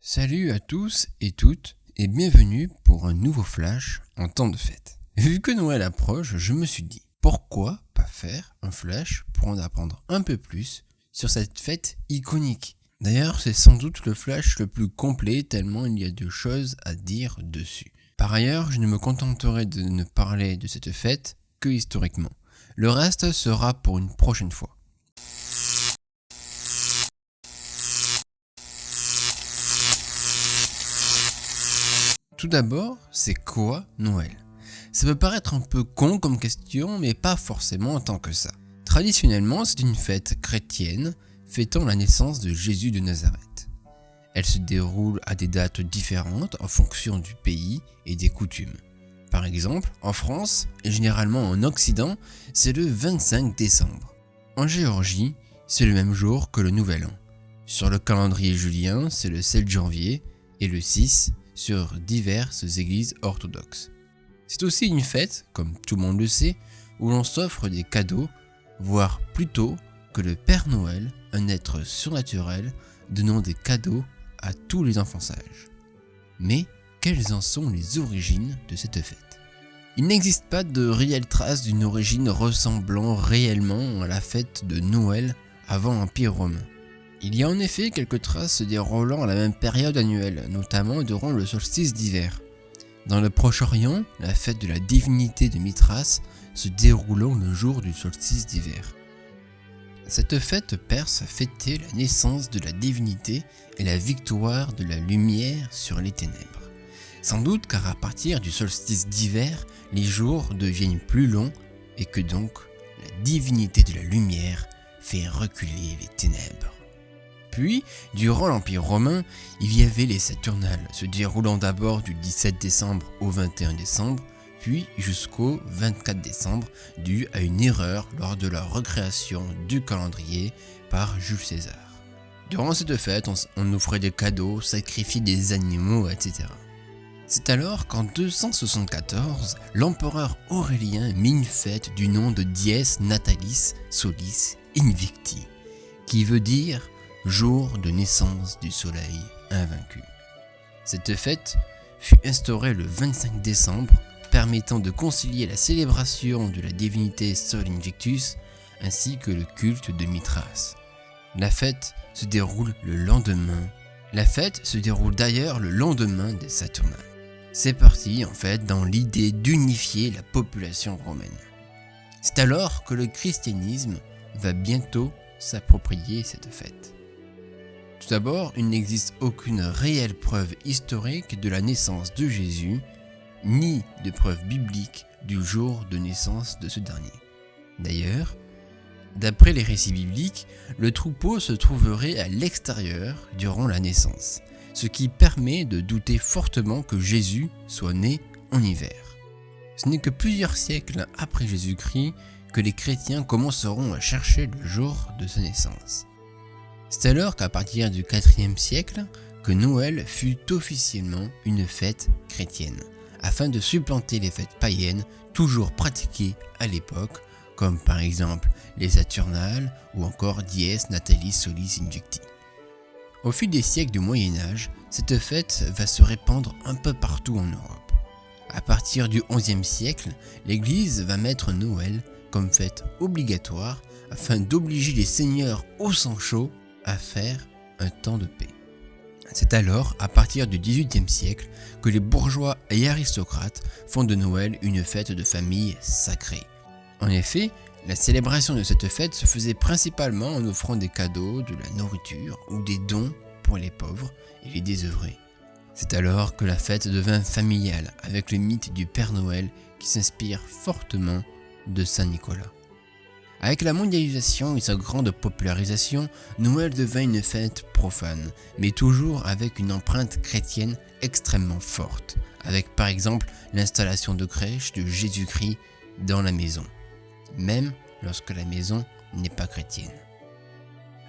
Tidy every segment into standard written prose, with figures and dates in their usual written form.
Salut à tous et toutes et bienvenue pour un nouveau flash en temps de fête. Vu que Noël approche, je me suis dit, pourquoi pas faire un flash pour en apprendre un peu plus sur cette fête iconique. D'ailleurs, c'est sans doute le flash le plus complet tellement il y a de choses à dire dessus. Par ailleurs, je ne me contenterai de ne parler de cette fête que historiquement. Le reste sera pour une prochaine fois. Tout d'abord, c'est quoi Noël? Ça peut paraître un peu con comme question, mais pas forcément tant que ça. Traditionnellement, c'est une fête chrétienne fêtant la naissance de Jésus de Nazareth. Elle se déroule à des dates différentes en fonction du pays et des coutumes. Par exemple, en France, et généralement en Occident, c'est le 25 décembre. En Géorgie, c'est le même jour que le Nouvel An. Sur le calendrier julien, c'est le 7 janvier et le 6 sur diverses églises orthodoxes. C'est aussi une fête, comme tout le monde le sait, où l'on s'offre des cadeaux, voire plutôt que le Père Noël, un être surnaturel, donnant des cadeaux à tous les enfants sages. Mais quelles en sont les origines de cette fête? Il n'existe pas de réelle trace d'une origine ressemblant réellement à la fête de Noël avant l'Empire romain. Il y a en effet quelques traces se déroulant à la même période annuelle, notamment durant le solstice d'hiver. Dans le Proche-Orient, la fête de la divinité de Mithras se déroulant le jour du solstice d'hiver. Cette fête perse fêtait la naissance de la divinité et la victoire de la lumière sur les ténèbres. Sans doute car à partir du solstice d'hiver, les jours deviennent plus longs et que donc la divinité de la lumière fait reculer les ténèbres. Puis, durant l'Empire romain, il y avait les Saturnales, se déroulant d'abord du 17 décembre au 21 décembre, puis jusqu'au 24 décembre, dû à une erreur lors de la recréation du calendrier par Jules César. Durant cette fête, on offrait des cadeaux, sacrifiait des animaux, etc. C'est alors qu'en 274, l'empereur Aurélien mit une fête du nom de Dies Natalis Solis Invicti, qui veut dire jour de naissance du soleil invaincu. Cette fête fut instaurée le 25 décembre, permettant de concilier la célébration de la divinité Sol Invictus ainsi que le culte de Mithras. La fête se déroule d'ailleurs le lendemain des Saturnales. C'est parti en fait dans l'idée d'unifier la population romaine. C'est alors que le christianisme va bientôt s'approprier cette fête. Tout d'abord, il n'existe aucune réelle preuve historique de la naissance de Jésus, ni de preuve biblique du jour de naissance de ce dernier. D'ailleurs, d'après les récits bibliques, le troupeau se trouverait à l'extérieur durant la naissance, ce qui permet de douter fortement que Jésus soit né en hiver. Ce n'est que plusieurs siècles après Jésus-Christ que les chrétiens commenceront à chercher le jour de sa naissance. C'est alors qu'à partir du IVe siècle, que Noël fut officiellement une fête chrétienne, afin de supplanter les fêtes païennes toujours pratiquées à l'époque, comme par exemple les Saturnales ou encore Dies Natalis Solis Invicti. Au fil des siècles du Moyen-Âge, cette fête va se répandre un peu partout en Europe. À partir du XIe siècle, l'Église va mettre Noël comme fête obligatoire afin d'obliger les seigneurs au sang chaud à faire un temps de paix. C'est alors, à partir du XVIIIe siècle, que les bourgeois et aristocrates font de Noël une fête de famille sacrée. En effet, la célébration de cette fête se faisait principalement en offrant des cadeaux, de la nourriture ou des dons pour les pauvres et les désœuvrés. C'est alors que la fête devint familiale avec le mythe du Père Noël qui s'inspire fortement de Saint Nicolas. Avec la mondialisation et sa grande popularisation, Noël devint une fête profane, mais toujours avec une empreinte chrétienne extrêmement forte, avec par exemple l'installation de crèches de Jésus-Christ dans la maison, même lorsque la maison n'est pas chrétienne.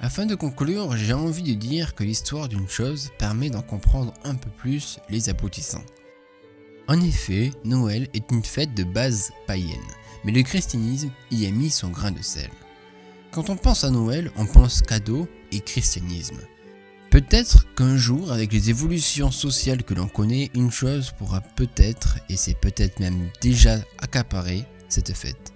Afin de conclure, j'ai envie de dire que l'histoire d'une chose permet d'en comprendre un peu plus les aboutissants. En effet, Noël est une fête de base païenne, mais le christianisme y a mis son grain de sel. Quand on pense à Noël, on pense cadeau et christianisme. Peut-être qu'un jour, avec les évolutions sociales que l'on connaît, une chose pourra peut-être, et c'est peut-être même déjà accaparé, cette fête.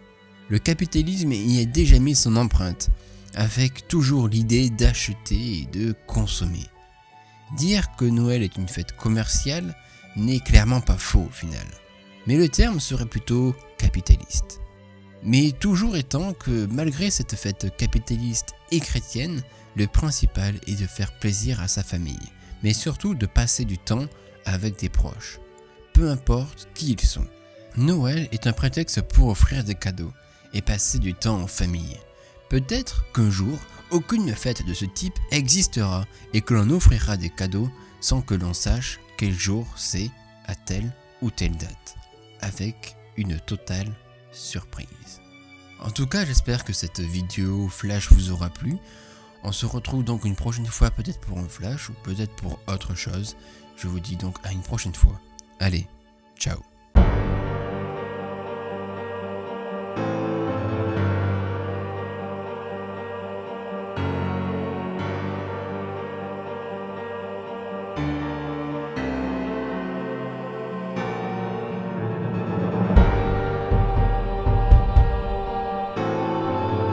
Le capitalisme y a déjà mis son empreinte, avec toujours l'idée d'acheter et de consommer. Dire que Noël est une fête commerciale n'est clairement pas faux au final, mais le terme serait plutôt capitaliste. Mais toujours étant que malgré cette fête capitaliste et chrétienne, le principal est de faire plaisir à sa famille, mais surtout de passer du temps avec des proches, peu importe qui ils sont. Noël est un prétexte pour offrir des cadeaux et passer du temps en famille. Peut-être qu'un jour, aucune fête de ce type existera et que l'on offrira des cadeaux sans que l'on sache quel jour c'est à telle ou telle date, avec une totale surprise. En tout cas, j'espère que cette vidéo flash vous aura plu. On se retrouve donc une prochaine fois, peut-être pour un flash ou peut-être pour autre chose. Je vous dis donc à une prochaine fois. Allez, ciao.